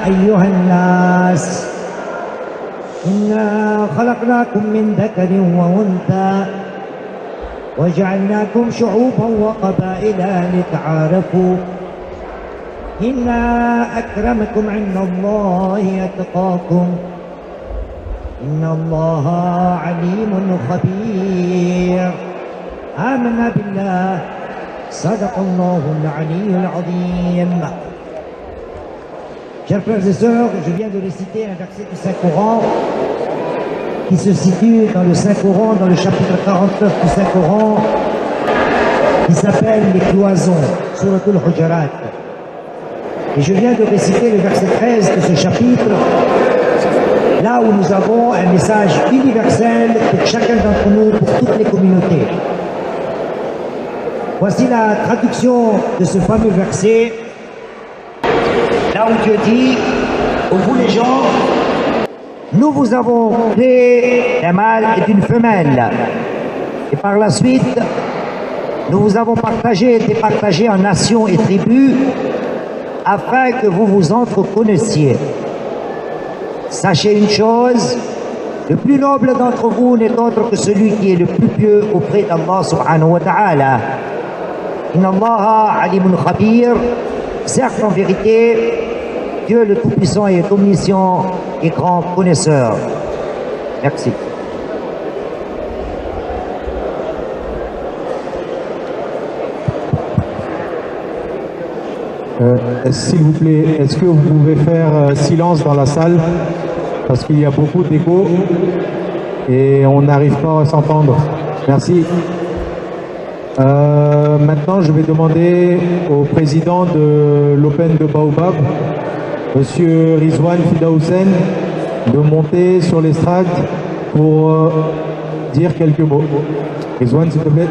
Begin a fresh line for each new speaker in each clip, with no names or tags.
أيها الناس إنا خلقناكم من ذكر وأنثى وجعلناكم شعوبا وقبائل لتعارفوا إن أكرمكم عند الله أتقاكم إن الله عليم خبير آمنا بالله صدق الله العلي العظيم. Chers frères et sœurs, je viens de réciter un verset du Saint-Coran qui se situe dans le Saint-Coran, dans le chapitre 49 du Saint-Coran, qui s'appelle les cloisons, Suratul Hujarat. Et je viens de réciter le verset 13 de ce chapitre, là où nous avons un message universel pour chacun d'entre nous, pour toutes les communautés. Voici la traduction de ce fameux verset, là où Dieu dit, ô vous les gens, nous vous avons créé d'un mâle et d'une femelle. Et par la suite, nous vous avons départagé en nations et tribus, afin que vous vous entreconnaissiez. Sachez une chose, le plus noble d'entre vous n'est autre que celui qui est le plus pieux auprès d'Allah subhanahu wa ta'ala. Inna Allah alimun khabir. Certes, en vérité, Dieu le Tout-Puissant est omniscient et grand connaisseur. Merci.
S'il vous plaît, est-ce que vous pouvez faire silence dans la salle? Parce qu'il y a beaucoup d'écho et on n'arrive pas à s'entendre. Merci. Maintenant, je vais demander au président de l'Open de Baobab, Monsieur Rizwan Fidahoussen, de monter sur l'estrade pour dire quelques mots. Rizwan, s'il te plaît.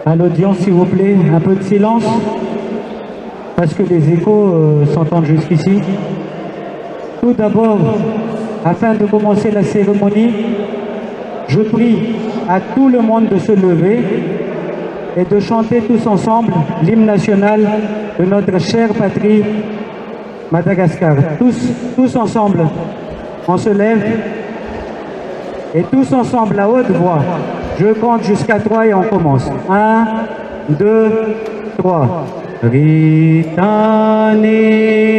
À l'audience, s'il vous plaît, un peu de silence, parce que les échos s'entendent jusqu'ici. Tout d'abord, afin de commencer la cérémonie, je prie à tout le monde de se lever et de chanter tous ensemble l'hymne national de notre chère patrie, Madagascar. Tous ensemble, on se lève et tous ensemble à haute voix. Je compte jusqu'à 3 et on commence. 1, 2, 3. Ritani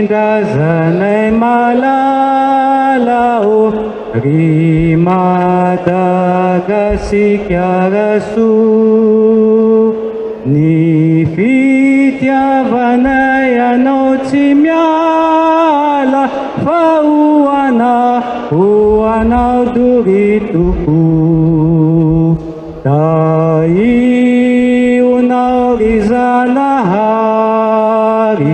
dazane malalao rimadagasikyarasu nifitya vanayano tsimyala fauana uana durituku Tai unarizanahari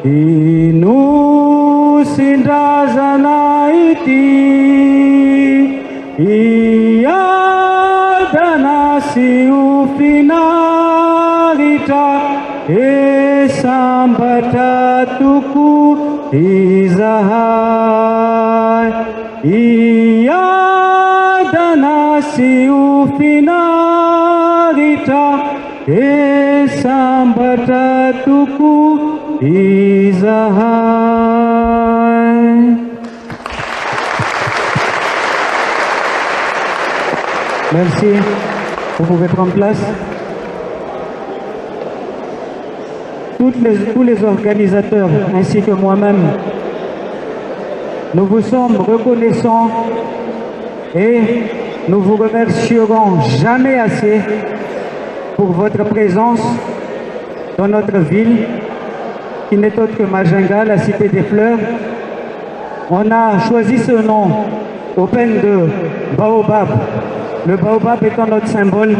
inu sindazanaiti iyadanasi ufinarita esambatatuku izahai iyadanasi ufinarita esambatatuku izahai. Merci. Vous pouvez prendre place. Tous les organisateurs ainsi que moi-même, nous vous sommes reconnaissants et nous vous remercierons jamais assez pour votre présence dans notre ville, qui n'est autre que Majinga, la cité des fleurs. On a choisi ce nom, Open de Baobab. Le Baobab étant notre symbole,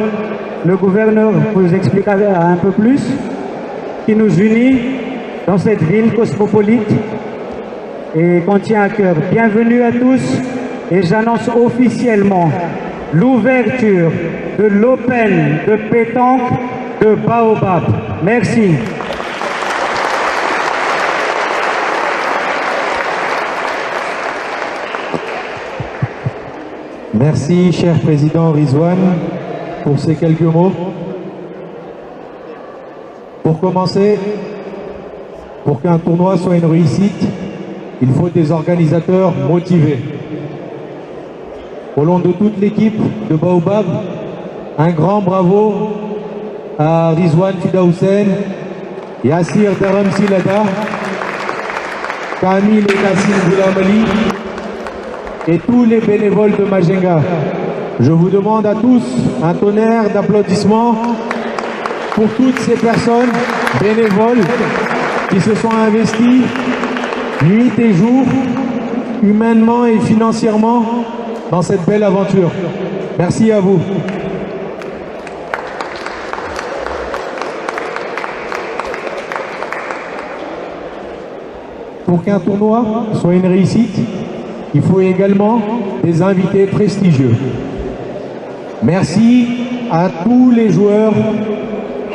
le gouverneur vous expliquera un peu plus, qui nous unit dans cette ville cosmopolite et qu'on tient à cœur. Bienvenue à tous et j'annonce officiellement l'ouverture de l'Open de pétanque de Baobab. Merci.
Merci, cher président Rizwan, pour ces quelques mots. Pour commencer, pour qu'un tournoi soit une réussite, il faut des organisateurs motivés. Au nom de toute l'équipe de Baobab, un grand bravo à Rizwan Fidausen, Yassir Dharam Silada, Kamil et Kassim Goulamali et tous les bénévoles de Majenga. Je vous demande à tous un tonnerre d'applaudissements pour toutes ces personnes bénévoles qui se sont investies nuit et jour, humainement et financièrement, dans cette belle aventure. Merci à vous. Pour qu'un tournoi soit une réussite, il faut également des invités prestigieux. Merci à tous les joueurs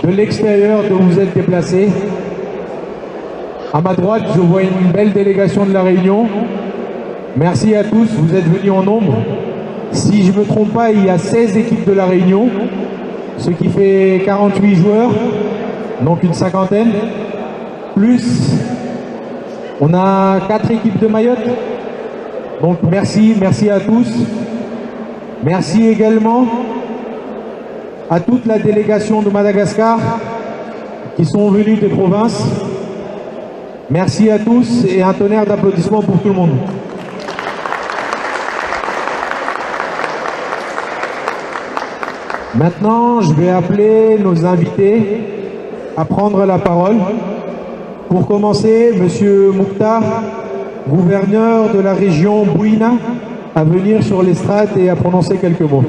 de l'extérieur dont vous êtes déplacés. À ma droite, je vois une belle délégation de la Réunion. Merci à tous, vous êtes venus en nombre. Si je ne me trompe pas, il y a 16 équipes de la Réunion, ce qui fait 48 joueurs, donc une cinquantaine. Plus, on a 4 équipes de Mayotte. Donc merci à tous. Merci également à toute la délégation de Madagascar qui sont venus des provinces. Merci à tous et un tonnerre d'applaudissements pour tout le monde. Maintenant, je vais appeler nos invités à prendre la parole. Pour commencer, Monsieur Mouktar, gouverneur de la région Bouina, à venir sur l'estrade et à prononcer quelques mots.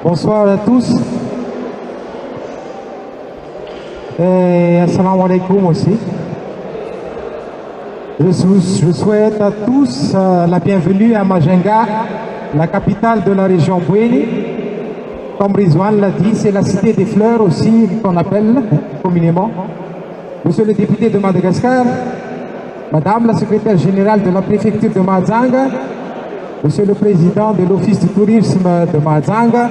Bonsoir à tous. Et assalamu alaikum aussi. Je souhaite à tous la bienvenue à Majenga, la capitale de la région Bouéni. Comme Rizwan l'a dit, c'est la cité des fleurs aussi qu'on appelle communément. Monsieur le député de Madagascar, Madame la secrétaire générale de la préfecture de Mazanga, Monsieur le président de l'office du tourisme de Mazanga,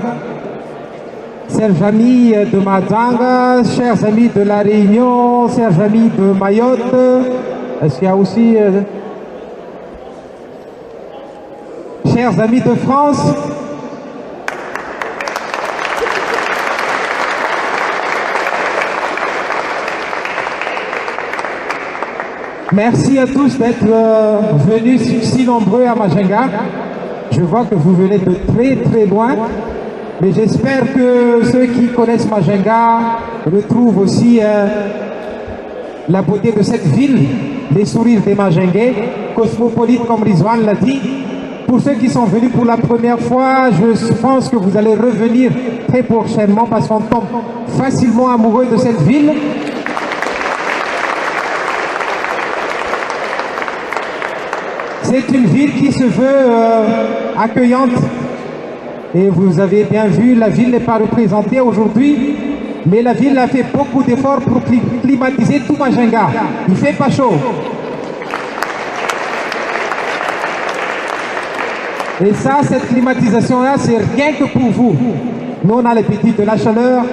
chers amis de Mazanga, chers amis de la Réunion, chers amis de Mayotte, est-ce qu'il y a aussi chers amis de France, merci à tous d'être venus si nombreux à Majenga. Je vois que vous venez de très loin. Mais j'espère que ceux qui connaissent Majenga retrouvent aussi la beauté de cette ville, les sourires des Majengais, cosmopolites comme Rizwan l'a dit. Pour ceux qui sont venus pour la première fois, je pense que vous allez revenir très prochainement parce qu'on tombe facilement amoureux de cette ville. C'est une ville qui se veut accueillante. Et vous avez bien vu, la ville n'est pas représentée aujourd'hui, mais la ville a fait beaucoup d'efforts pour climatiser tout Majenga. Il ne fait pas chaud. Et ça, cette climatisation-là, c'est rien que pour vous. Nous, on a l'appétit de la chaleur,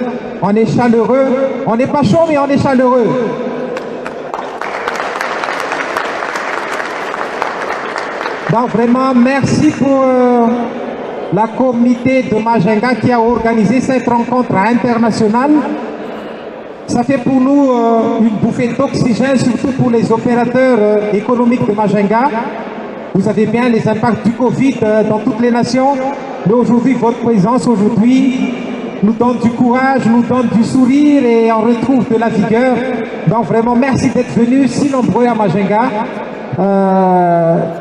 on est chaleureux, on n'est pas chaud, mais on est chaleureux. Donc vraiment, merci pour la communauté de Majenga qui a organisé cette rencontre internationale. Ça fait pour nous une bouffée d'oxygène, surtout pour les opérateurs économiques de Majenga. Vous savez bien les impacts du Covid dans toutes les nations. Mais aujourd'hui, votre présence aujourd'hui nous donne du courage, nous donne du sourire et on retrouve de la vigueur. Donc vraiment, merci d'être venus si nombreux à Majenga.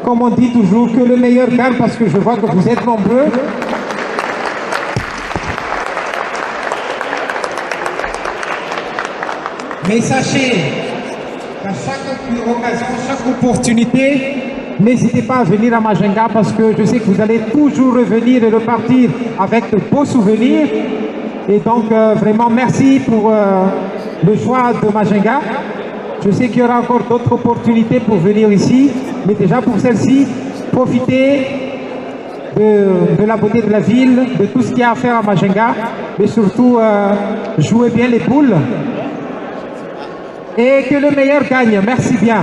Comme on dit toujours, que le meilleur gagne parce que je vois que vous êtes nombreux. Mais sachez
À chaque occasion, chaque opportunité, n'hésitez pas à venir à Majinga parce que je sais que vous allez toujours revenir et repartir avec de beaux souvenirs. Et donc, vraiment, merci pour le choix de Majinga. Je sais qu'il y aura encore d'autres opportunités pour venir ici, mais déjà pour celle-ci, profitez de la beauté de la ville, de tout ce qu'il y a à faire à Majinga, mais surtout, jouez bien les poules. Et que le meilleur gagne. Merci bien.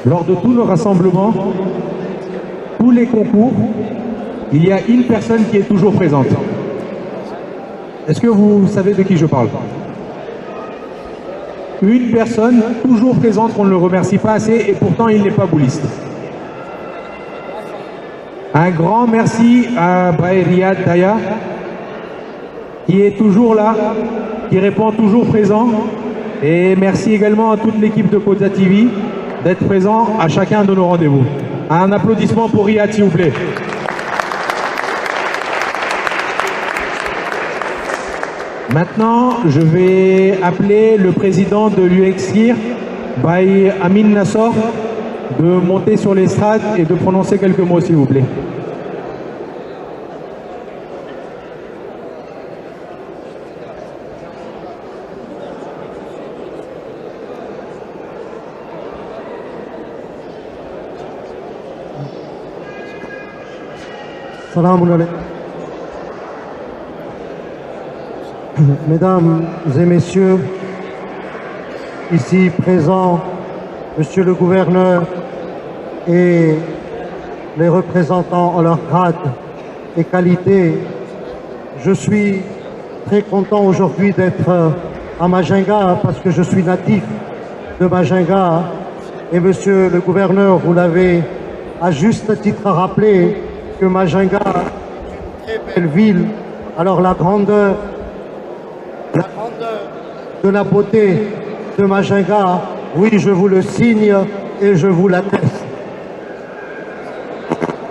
Lors de tous nos rassemblements, tous les concours, il y a une personne qui est toujours présente. Est-ce que vous savez de qui je parle? Une personne toujours présente qu'on ne le remercie pas assez et pourtant il n'est pas bouliste. Un grand merci à Riyad Daya qui est toujours là, qui répond toujours présent. Et merci également à toute l'équipe de Kota TV d'être présent à chacun de nos rendez-vous. Un applaudissement pour Riyad, s'il vous plaît. Maintenant, je vais appeler le président de l'UXIR, Baye Amin Nassor, de monter sur l'estrade et de prononcer quelques mots, s'il vous plaît.
Salam alaikum. Mesdames et messieurs, ici présents, monsieur le gouverneur et les représentants en leur grade et qualité, je suis très content aujourd'hui d'être à Majinga parce que je suis natif de Majinga et monsieur le gouverneur, vous l'avez à juste titre rappelé que Majinga est une très belle ville. Alors la grandeur de la beauté de Majinga, oui, je vous le signe et je vous l'atteste.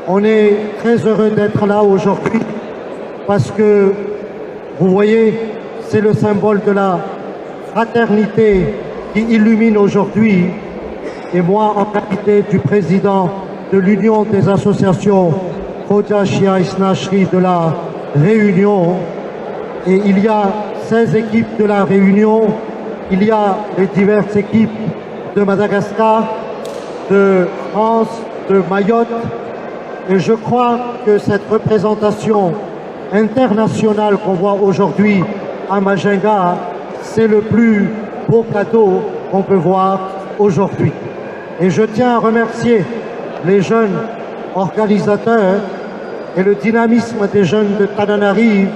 On est très heureux d'être là aujourd'hui parce que, vous voyez, c'est le symbole de la fraternité qui illumine aujourd'hui. Et moi, en qualité du président de l'Union des associations Khoja Shia Isnachri de la Réunion, et il y a 16 équipes de la Réunion, il y a les diverses équipes de Madagascar, de France, de Mayotte, et je crois que cette représentation internationale qu'on voit aujourd'hui à Majinga, c'est le plus beau cadeau qu'on peut voir aujourd'hui. Et je tiens à remercier les jeunes organisateurs et le dynamisme des jeunes de Tananarive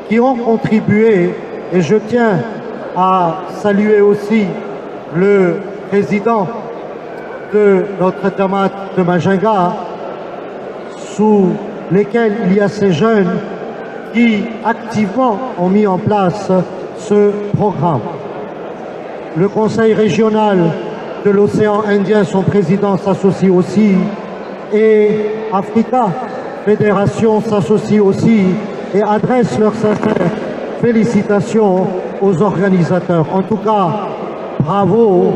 qui ont contribué, et je tiens à saluer aussi le président de notre Jamaat de Majinga, sous lesquels il y a ces jeunes qui activement ont mis en place ce programme. Le Conseil régional de l'océan Indien, son président s'associe aussi, et Africa Fédération s'associe aussi et adresse leurs sincères félicitations aux organisateurs. En tout cas, bravo.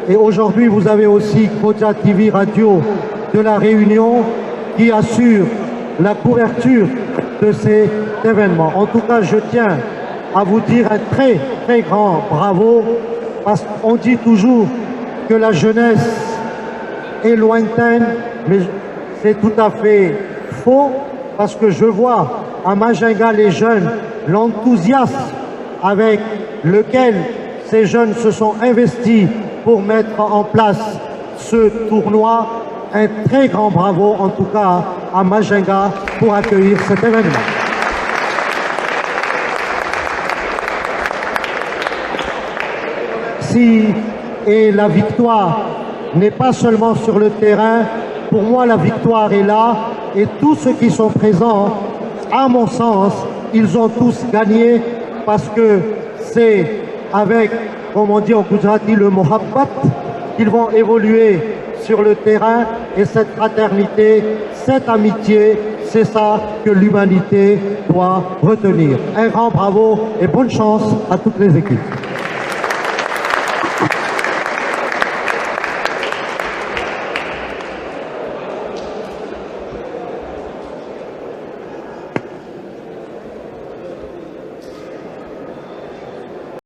Et aujourd'hui, vous avez aussi Kota TV Radio de la Réunion qui assure la couverture de cet événement. En tout cas, je tiens à vous dire un très, très grand bravo, parce qu'on dit toujours que la jeunesse est lointaine, mais c'est tout à fait faux, parce que je vois à Majinga les jeunes, l'enthousiasme avec lequel ces jeunes se sont investis pour mettre en place ce tournoi. Un très grand bravo en tout cas à Majinga pour accueillir cet événement. Et la victoire n'est pas seulement sur le terrain, pour moi la victoire est là, et tous ceux qui sont présents, à mon sens, ils ont tous gagné, parce que c'est avec, comme on dit en Gujarati, le mohabbat qu'ils vont évoluer sur le terrain et cette fraternité, cette amitié, c'est ça que l'humanité doit retenir. Un grand bravo et bonne chance à toutes les équipes.